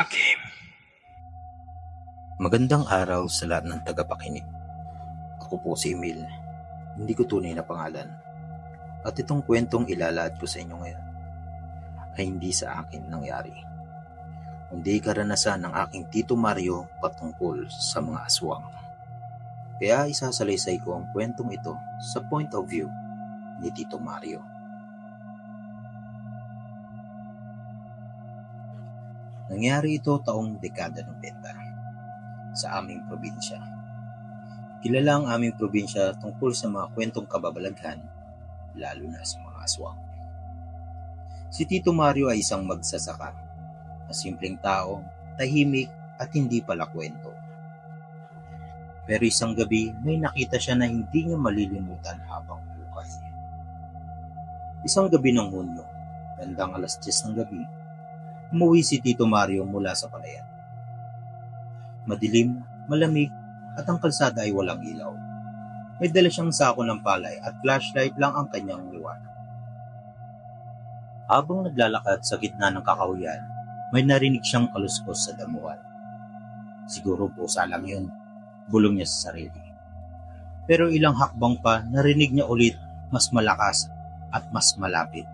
Hakim. Magandang araw sa lahat ng tagapakinig. Ako po si Emil, hindi ko tunay na pangalan. At itong kwentong ilalahad ko sa inyo ngayon ay hindi sa akin nangyari. Kundi karanasan ng aking Tito Mario patungkol sa mga aswang. Kaya isasalaysay ko ang kwentong ito sa point of view ni Tito Mario. Nangyari ito taong dekada 90 sa aming probinsya. Kilala ang aming probinsya tungkol sa mga kwentong kababalaghan, lalo na sa mga aswang. Si Tito Mario ay isang magsasaka, na simpleng tao, tahimik at hindi pala kwento. Pero isang gabi may nakita siya na hindi niya malilimutan habang buhay. Isang gabi ng Hunyo, bandang 10:00 ng gabi, umuwi si Tito Mario mula sa palayan. Madilim, malamig, at ang kalsada ay walang ilaw. May dala siyang sako ng palay at flashlight lang ang kanyang liwanag. Habang naglalakad sa gitna ng kakahuyan, may narinig siyang kaluskos sa damuhan. Siguro pusa lang yun, bulong niya sa sarili. Pero ilang hakbang pa, narinig niya ulit mas malakas at mas malapit.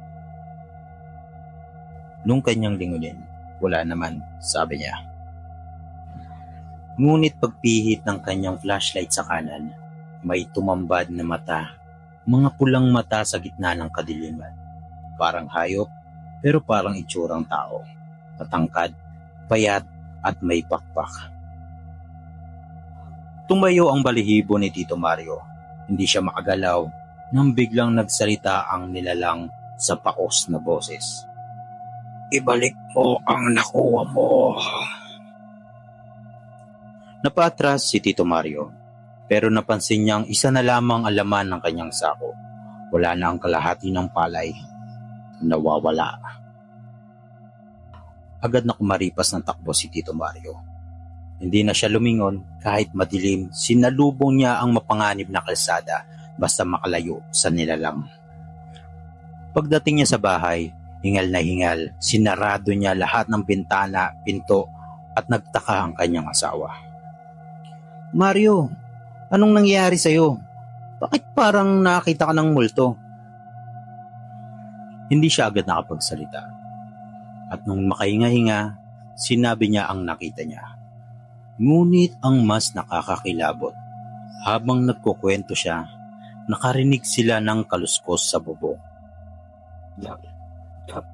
Nung kanyang lingunin, wala naman, sabi niya. Ngunit pagpihit ng kanyang flashlight sa kanan, may tumambad na mata, mga pulang mata sa gitna ng kadiliman. Parang hayop, pero parang itsurang tao. Matangkad, payat, at may pakpak. Tumayo ang balihibo ni Tito Mario. Hindi siya makagalaw nang biglang nagsalita ang nilalang sa paos na boses. Ibalik mo ang nakuha mo. Napaatras si Tito Mario, pero napansin niyang isa na lamang ang laman ng kanyang sako. Wala na ang kalahati ng palay. Nawawala. Agad na kumaripas ng takbo si Tito Mario. Hindi na siya lumingon kahit madilim, sinalubong niya ang mapanganib na kalsada basta makalayo sa nilalang. Pagdating niya sa bahay, hingal na hingal, sinarado niya lahat ng bintana, pinto at nagtaka ang kanyang asawa. Mario, anong nangyari sa'yo? Bakit parang nakita ka ng multo? Hindi siya agad nakapagsalita. At nung makahinga-hinga, sinabi niya ang nakita niya. Ngunit ang mas nakakakilabot, habang nagkukwento siya, nakarinig sila ng kaluskos sa bubong. Tap,